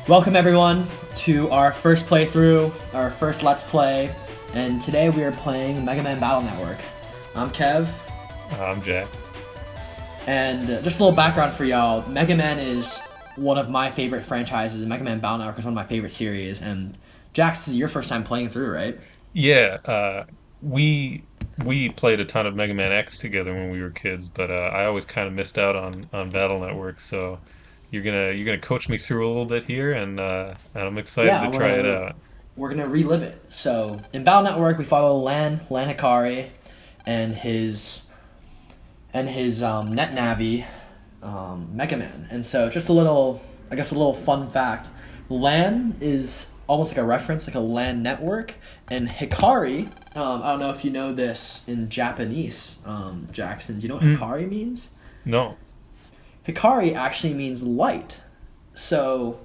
Welcome everyone to our first playthrough, our first Let's Play, and today we are playing Megaman Battle Network. I'm Kev. I'm Jax. And just a little background for y'all, Mega Man is one of my favorite franchises, and Megaman Battle Network is one of my favorite series, and Jax, this is your first time playing through, right? Yeah, we played a ton of Mega Man X together when we were kids, but I always kind of missed out on Battle Network. So you're gonna coach me through a little bit here, and I'm excited Yeah, to try it out. we're gonna relive it. So, in Battle Network, we follow Lan Hikari, and his net navi, Mega Man. And so, just a little fun fact: LAN is almost like a reference, like a LAN network, and Hikari. I don't know if you know this in Japanese, Jackson. Do you know what Hikari means? No. Hikari actually means light. So,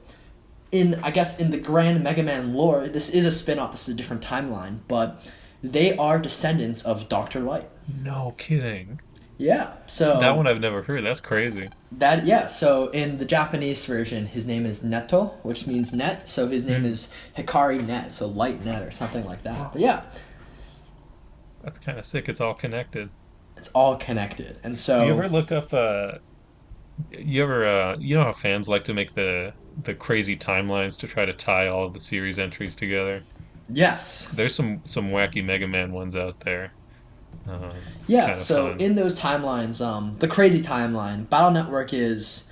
in the grand Mega Man lore, this is a spin-off. This is a different timeline, but they are descendants of Doctor Light. No kidding. Yeah. So That one I've never heard. That's crazy. So in the Japanese version, his name is Neto, which means net. So his name is Hikari Net, so light net or something like that. But yeah, That's kind of sick. It's all connected. it's all connected. And so You ever look up? You know how fans like to make the crazy timelines to try to tie all of the series entries together? yes. There's some wacky Mega Man ones out there. Um, Yeah, Kind of so fun. in those timelines, the crazy timeline, Battle Network is,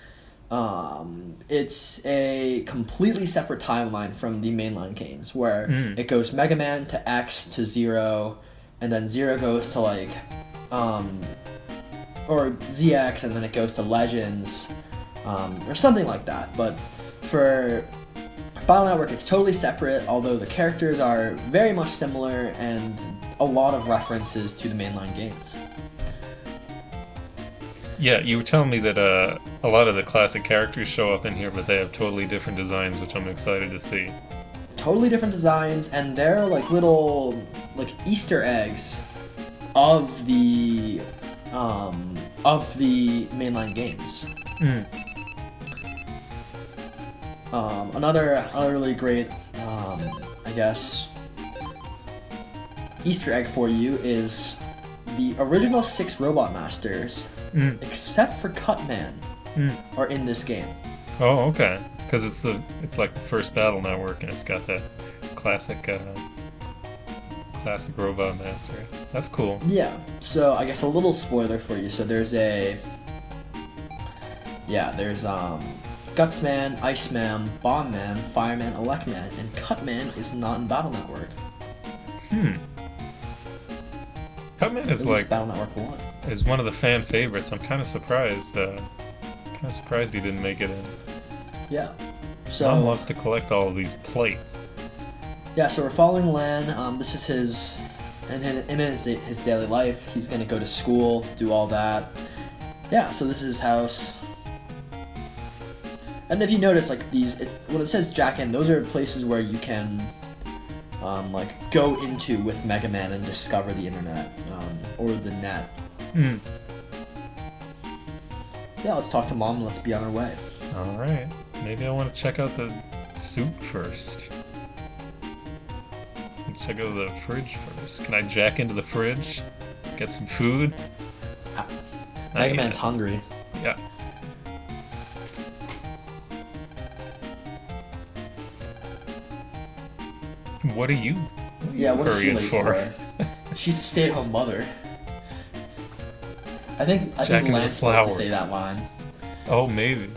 it's a completely separate timeline from the mainline games, where it goes Mega Man to X to Zero, and then Zero goes to or ZX, and then it goes to Legends, or something like that. But for Battle Network, it's totally separate, although the characters are very much similar and a lot of references to the mainline games. Yeah, you were telling me that a lot of the classic characters show up in here, but they have totally different designs, which I'm excited to see. Totally different designs, and they're like little Easter eggs of the mainline games. Another really great, I guess, Easter egg for you is the original 6 Robot Masters, except for Cutman, are in this game. Oh, okay. Because it's like the first Battle Network, and it's got that classic classic Robot Master. That's cool. Yeah, so I guess a little spoiler for you. So there's Gutsman, Iceman, Bombman, Fireman, Electman, and Cutman is not in Battle Network. Cutman is At least Battle Network 1. is one of the fan favorites. I'm kind of surprised. He didn't make it in. Yeah. Mom So loves to collect all of these plates. so we're following Lan. This is his daily life. He's gonna go to school, do all that. Yeah. So this is his house. And if you notice, when it says Jack In, those are places where you can, go into with Mega Man and discover the internet, or the net. Yeah, let's talk to Mom and let's be on our way. All right. Maybe I want to check out the soup first. Check out the fridge first. Can I jack into the fridge? Get some food? Mega Man's hungry. Yeah. What are you What is she hurrying late for? She's a stay-at-home mother. I think Jack into the Lan's supposed flour. to say that line. Oh, maybe.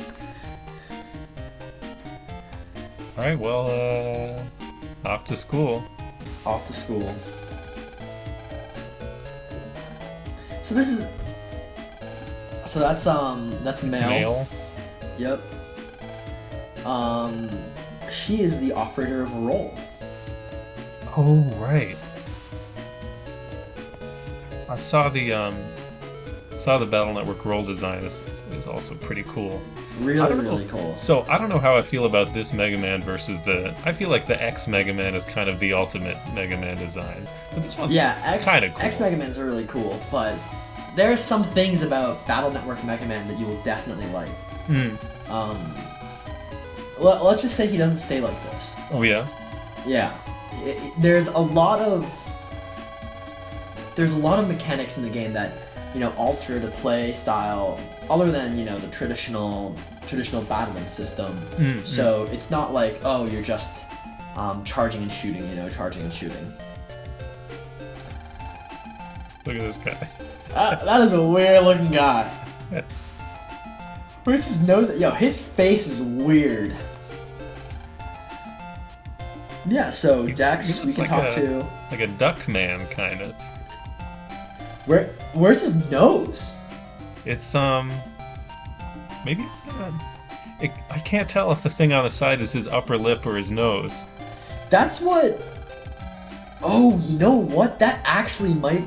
Alright, well, off to school. Off to school. So this is. So that's It's Mel. mail. Yep. She is the operator of Roll. Oh, right. I saw the Battle Network roll design is also pretty cool. I Really, don't know. really cool. So I don't know how I feel about this Mega Man versus I feel like the X Mega Man is kind of the ultimate Mega Man design, but this one's kind of cool. X Mega Man's are really cool, but there are some things about Battle Network Mega Man that you will definitely like. let's just say he doesn't stay like this. Oh yeah. Yeah, there's a lot of mechanics in the game that alter the play style, other than the traditional battling system. So it's not like, oh, you're just charging and shooting, charging and shooting. Look at this guy. That is a weird looking guy. Where's his nose? Yo, his face is weird. Yeah, so Dex, we can talk to. Like a duck man, kind of. Where's his nose? It's maybe it's not. I can't tell if the thing on the side is his upper lip or his nose. That's what. Oh, you know what? That actually might.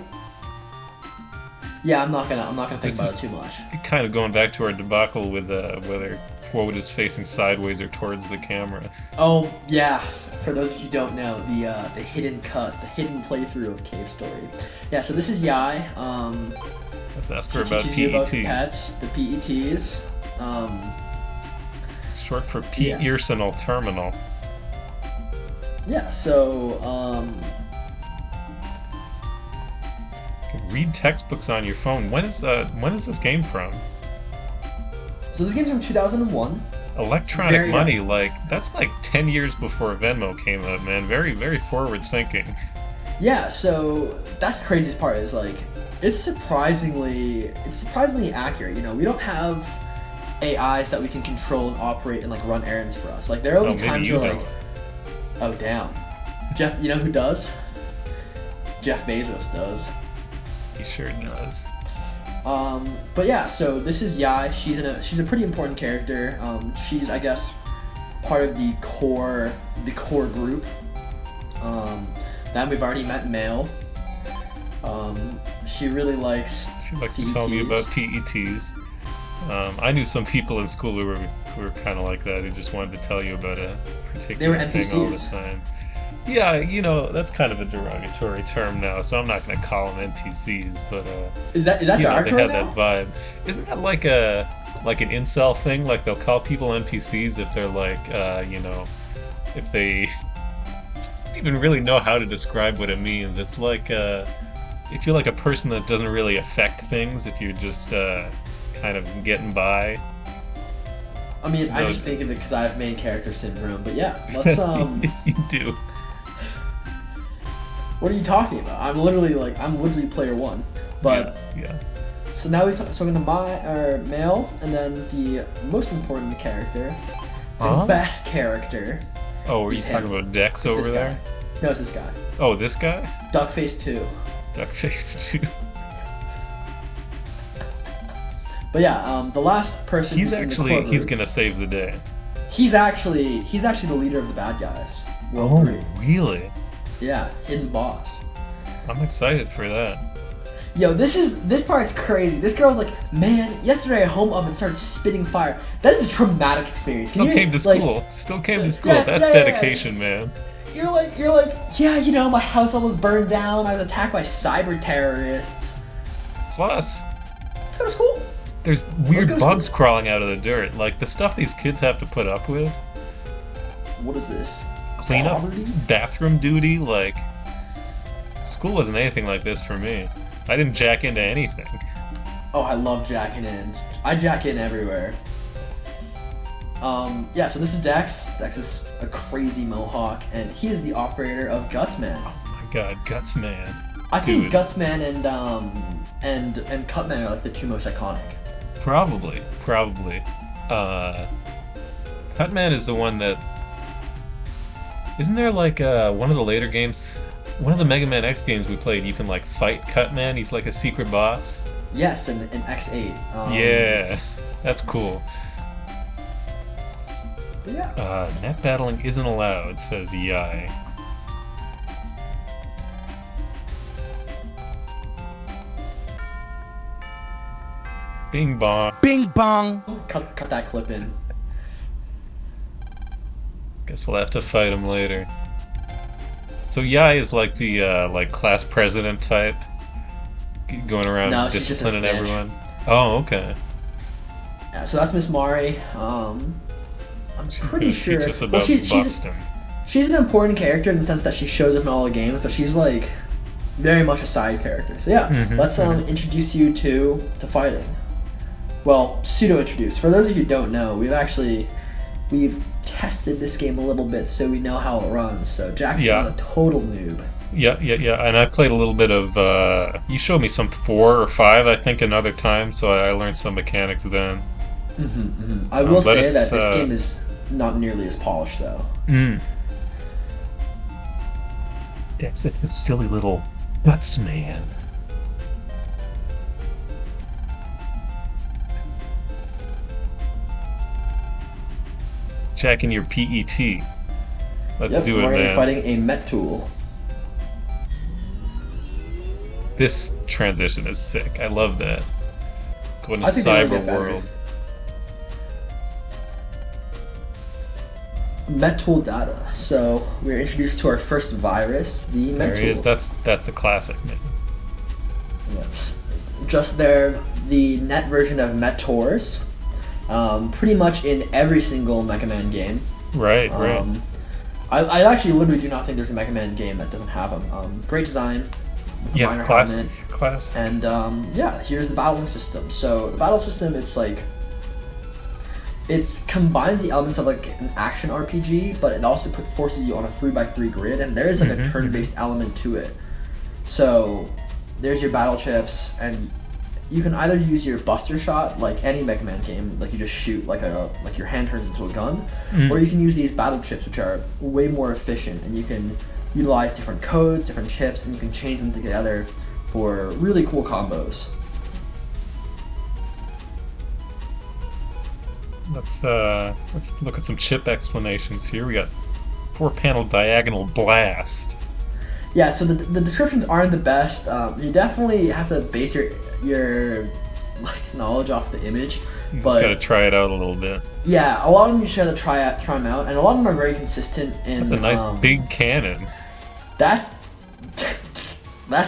Yeah, I'm not gonna think about it too much. Kind of going back to our debacle with whether Quote is facing sideways or towards the camera. Oh yeah, for those of you who don't know, the hidden cut, the hidden playthrough of Cave Story. Yeah, so this is Yai. Let's ask her about teaches you about the PET. pets, the PETs. Short for Pearson Terminal. Yeah, so You can read textbooks on your phone. When is this game from? so this game's from 2001. Electronic Money, that's like 10 years before Venmo came out, man. Very, very forward thinking. Yeah, so that's the craziest part is it's surprisingly accurate. We don't have AIs that we can control and operate and run errands for us. There will be times where oh damn, Jeff, you know who does? Jeff Bezos does. He sure does. But yeah, so this is Yai. She's a pretty important character. She's, I guess, part of the core group. Then we've already met Male. She really likes. She likes PETs. to tell me about PETs. I knew some people in school who were kind of like that. Who just wanted to tell you about a particular thing all the time. Yeah, that's kind of a derogatory term now, so I'm not going to call them NPCs, but is that derogatory they have that vibe. Isn't that like an incel thing? Like they'll call people NPCs if they're if they don't even really know how to describe what it means. It's like if you're like a person that doesn't really affect things, if you're just kind of getting by. I mean, I just think of it because I have main character syndrome, but yeah, let's You do. What are you talking about? I'm literally player one. But yeah. So now we're talking to Male, and then the most important character, the best character. Oh, are you talking about Dex over there? No, it's this guy. Oh, this guy? Duckface 2. Duckface 2. But yeah, the last person. He's gonna save the day. He's actually the leader of the bad guys. World 3. Really? Yeah, hidden boss. I'm excited for that. Yo, this part is crazy. This girl was like, man, yesterday a home oven started spitting fire. That is a traumatic experience. Still came to school. Yeah, That's dedication, man. You're like, yeah, my house almost burned down. I was attacked by cyber terrorists. Plus, let's go to school. There's weird bugs crawling out of the dirt. Like the stuff these kids have to put up with. What is this? Cleanup, bathroom duty. Like, school wasn't anything like this for me. I didn't jack into anything. Oh, I love jacking in. I jack in everywhere. Yeah, so this is Dex. Dex is a crazy mohawk, and he is the operator of Gutsman. Oh my god, Gutsman. I think Gutsman and Cutman are like the two most iconic. Probably. Cutman is the one that... Isn't there like one of the later games, one of the Mega Man X games we played, you can like fight Cutman? He's like a secret boss? Yes, in X8. Yeah, that's cool. Yeah. Net battling isn't allowed, says Yai. Bing bong. Bing bong. Cut that clip in. Guess we'll have to fight him later. So Yai is like the class president type, going around disciplining everyone. Oh, okay. Yeah, so that's Miss Mari. I'm She's pretty gonna teach sure. us Well, about busting. she's an important character in the sense that she shows up in all the games, but she's like very much a side character. So yeah, let's introduce you to fighting. Well, pseudo introduce. For those of you who don't know, we've tested this game a little bit so we know how it runs. So Jackson's a total noob. Yeah. And I played a little bit of. You showed me some 4 or 5, I think, another time, so I learned some mechanics then. I will say that this game is not nearly as polished, though. That's the silly little guts man. Checking your PET. Let's do it, we're man. Fighting a Met Tool. This transition is sick. I love that. Going to cyber world. Met Tool data. So we're introduced to our first virus, the Met Tool. There he is. That's a classic, man. Yes. Just there, the net version of Metors. Pretty much in every single Mega Man game. Right. I actually literally do not think there's a Mega Man game that doesn't have them. Great design. Yeah, classic. And here's the battling system. So the battle system, it combines the elements of like an action RPG, but it also forces you on a 3x3 grid, and there is like a turn-based element to it. So there's your battle chips, and you can either use your Buster Shot, like any Mega Man game, like you just shoot like your hand turns into a gun, or you can use these battle chips, which are way more efficient, and you can utilize different codes, different chips, and you can change them together for really cool combos. Let's look at some chip explanations here. We got 4-panel diagonal blast. Yeah, so the descriptions aren't the best. You definitely have to base your like knowledge off the image. You but just gotta try it out a little bit. Yeah, a lot of them you should have to try them out, and a lot of them are very consistent in. That's a nice big cannon. That's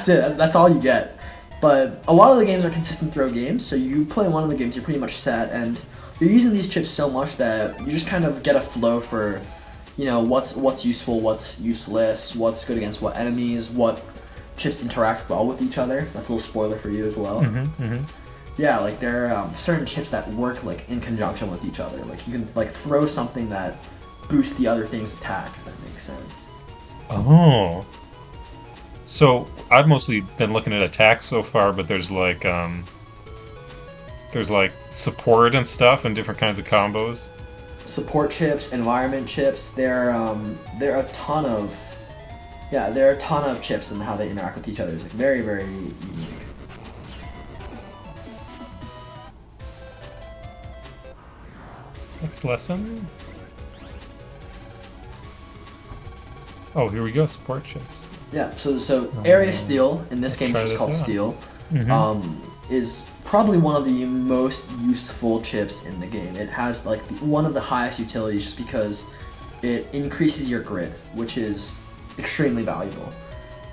it. That's all you get. But a lot of the games are consistent throw games, so you play one of the games, you're pretty much set, and you're using these chips so much that you just kind of get a flow for, what's useful, what's useless, what's good against what enemies, what chips interact well with each other. That's a little spoiler for you as well. Yeah, like there are certain chips that work like in conjunction with each other. Like you can like throw something that boosts the other thing's attack, if that makes sense. Oh. So I've mostly been looking at attacks so far, but there's like support and stuff and different kinds of combos. Support chips, environment chips. There are a ton of chips and how they interact with each other. It's like very, very unique. Next lesson. Oh, here we go. Support chips. Yeah. So area steel in this game, which is called steel, is probably one of the most useful chips in the game. It has like one of the highest utilities just because it increases your grid, which is extremely valuable.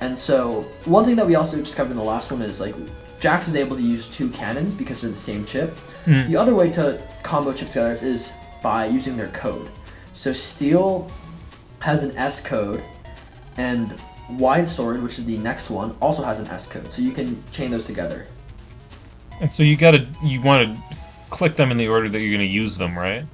And so one thing that we also discovered in the last one is like Jax was able to use 2 cannons because they're the same chip. The other way to combo chips together is by using their code. So steel has an S code, and wide sword, which is the next one, also has an S code. So you can chain those together. And so you want to click them in the order that you're going to use them, right?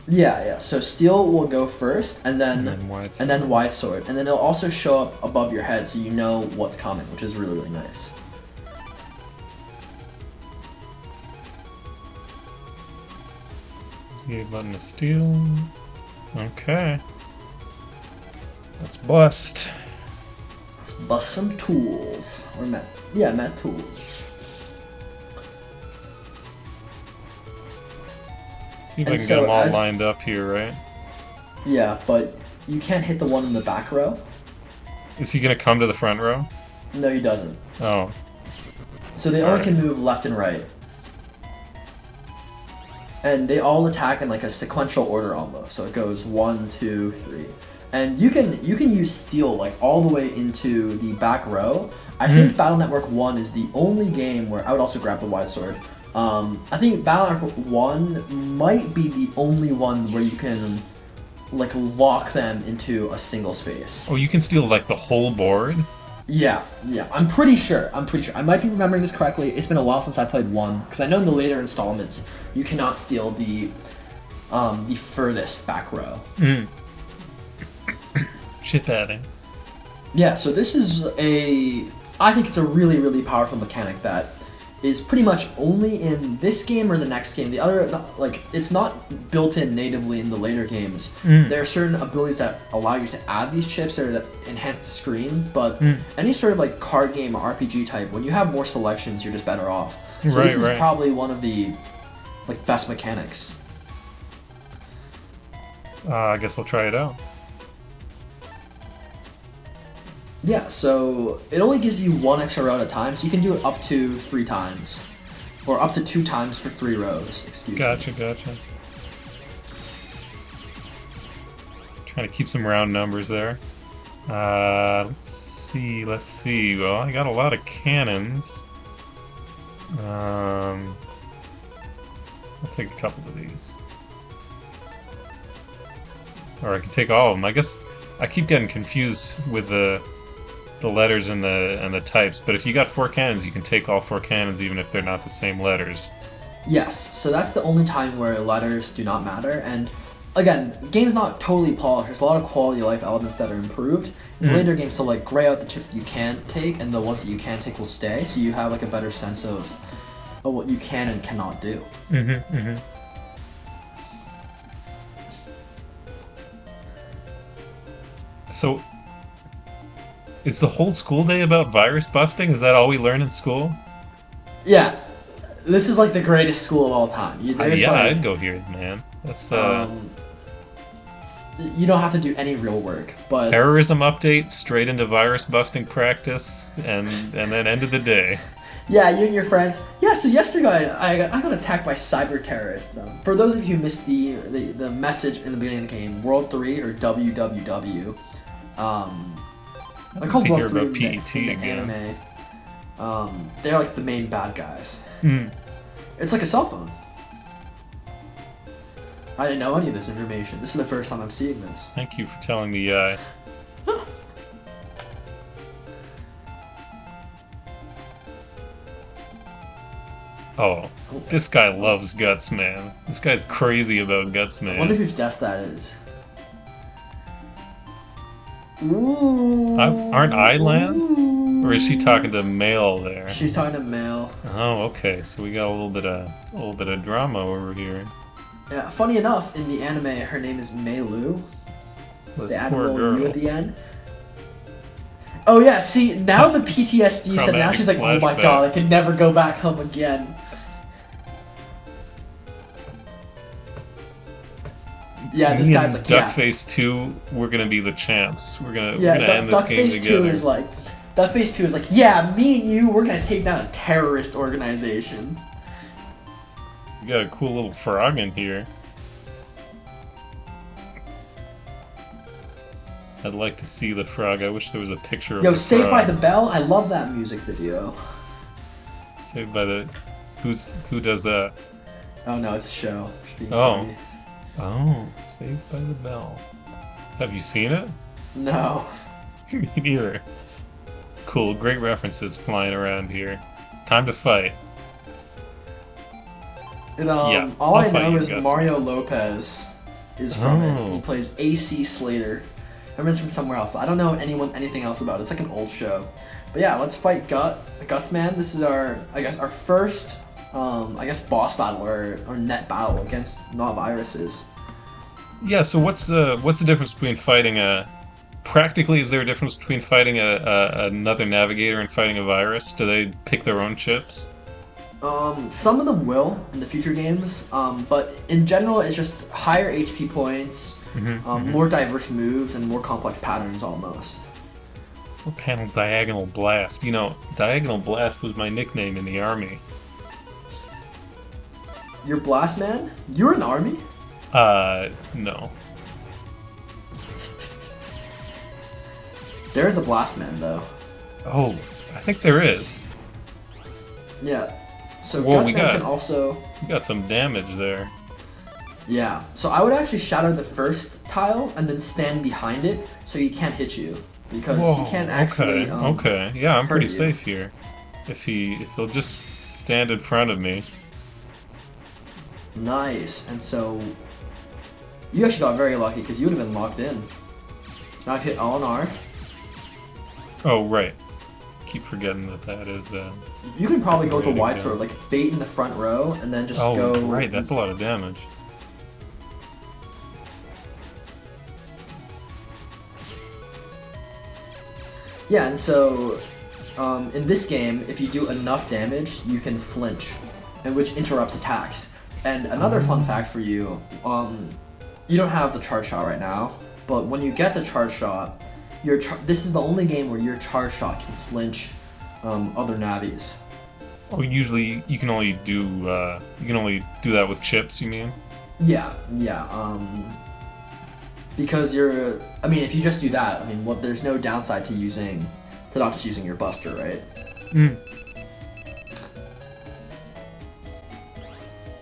Yeah. So steel will go first, and then wide sword, and then it'll also show up above your head, so you know what's coming, which is really, really nice. A button of steel. Okay. Let's bust. Let's bust some tools. Or met tools. See if I can get them all lined up here, right? Yeah, but you can't hit the one in the back row. Is he gonna come to the front row? No, he doesn't. Oh. So they only can move left and right. And they all attack in like a sequential order almost. So it goes 1, 2, 3. And you can use steel like all the way into the back row. I think Battle Network 1 is the only game where I would also grab the wide sword I think Battle Network 1 might be the only one where you can like lock them into a single space. Oh, you can steal like the whole board? Yeah, I'm pretty sure. I might be remembering this correctly. It's been a while since I played 1 because I know in the later installments you cannot steal the furthest back row. Chip adding. Yeah, so this is I think it's a really, really powerful mechanic that is pretty much only in this game or the next game. The other, like, it's not built in natively in the later games. There are certain abilities that allow you to add these chips or that enhance the screen, but any sort of like card game or RPG type, when you have more selections, you're just better off. So this is probably one of the like best mechanics. I guess we'll try it out. Yeah, so it only gives you 1 extra row at a time, so you can do it up to 3 times. Or up to 2 times for 3 rows, excuse me. Gotcha. Trying to keep some round numbers there. Let's see. Well, I got a lot of cannons. I'll take a couple of these. Or I can take all of them. I guess I keep getting confused with the letters and the types, but if you got 4 cannons, you can take all 4 cannons even if they're not the same letters. Yes, so that's the only time where letters do not matter, and again, the game's not totally polished. There's a lot of quality of life elements that are improved. In later games, so like gray out the chips that you can't take, and the ones that you can take will stay, so you have like a better sense of what you can and cannot do. So, is the whole school day about virus busting? Is that all we learn in school? Yeah, this is like the greatest school of all time. I'd go here, man. That's you don't have to do any real work, but terrorism update straight into virus busting practice, and then end of the day. Yeah, you and your friends. Yeah, so yesterday I got attacked by cyber terrorists. For those of you who missed the message in the beginning of the game, World 3 or WWW. They're called World 3 in the anime. They're like the main bad guys. It's like a cell phone. I didn't know any of this information. This is the first time I'm seeing this. Thank you for telling me. Oh, this guy loves Guts, man. This guy's crazy about Guts, man. I wonder whose desk that is. Ooh. Aren't I Lan? Or is she talking to Male there? She's talking to Male. Oh, okay. So we got a little bit of drama over here. Yeah. Funny enough, in the anime, her name is Mei Lu. This the poor Admiral girl. U at the end. Oh yeah. See, now the PTSD said. Now she's like, oh my god, I can never go back home again. Yeah, this guy's like, Duckface 2, we're gonna be the champs. We're gonna end this game together. Duckface 2 is like, yeah, me and you, we're gonna take down a terrorist organization. We got a cool little frog in here. I'd like to see the frog. I wish there was a picture of the frog. Saved by the Bell? I love that music video. Saved by the... Who does that? Oh no, it's a show. Oh. Oh, Saved by the Bell. Have you seen it? No. Me neither. Cool, great references flying around here. It's time to fight. And, all I know is Mario Lopez is from it. He plays AC Slater. I remember it's from somewhere else, but I don't know anything else about it. It's like an old show. But yeah, let's fight Gutsman. This is our first boss battle or net battle against not viruses. Yeah, so what's the difference between fighting a... Practically, is there a difference between fighting another navigator and fighting a virus? Do they pick their own chips? Some of them will in the future games, but in general, it's just higher HP points, more diverse moves, and more complex patterns almost. What panel Diagonal Blast? You know, Diagonal Blast was my nickname in the army. You're Blast Man? You were in the army? No. There is a Blast Man, though. Oh, I think there is. Yeah. So Whoa, we Gutsman got can also... we got some damage there. Yeah, so I would actually shatter the first tile and then stand behind it so he can't hit you. Because he can't actually okay. Yeah, I'm hurt pretty you. safe here. If he'll just stand in front of me. Nice. And so you actually got very lucky because you would have been locked in. Now I've hit LNR. Oh, right. Keep forgetting that is You can probably go with the way to wide go. sword, like bait in the front row and then just Oh, go. right, that's a lot of damage. Yeah, and so in this game, if you do enough damage, you can flinch, and which interrupts attacks. And another fun fact for you, you don't have the charge shot right now, but when you get the charge shot, this is the only game where your charge shot can flinch other navies. Oh, usually you can only do that with chips, you mean? Yeah. Because I mean, if you just do that, I mean, there's no downside to not just using your buster, right? Mm.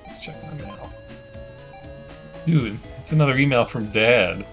Let's check my mail. Dude, it's another email from Dad.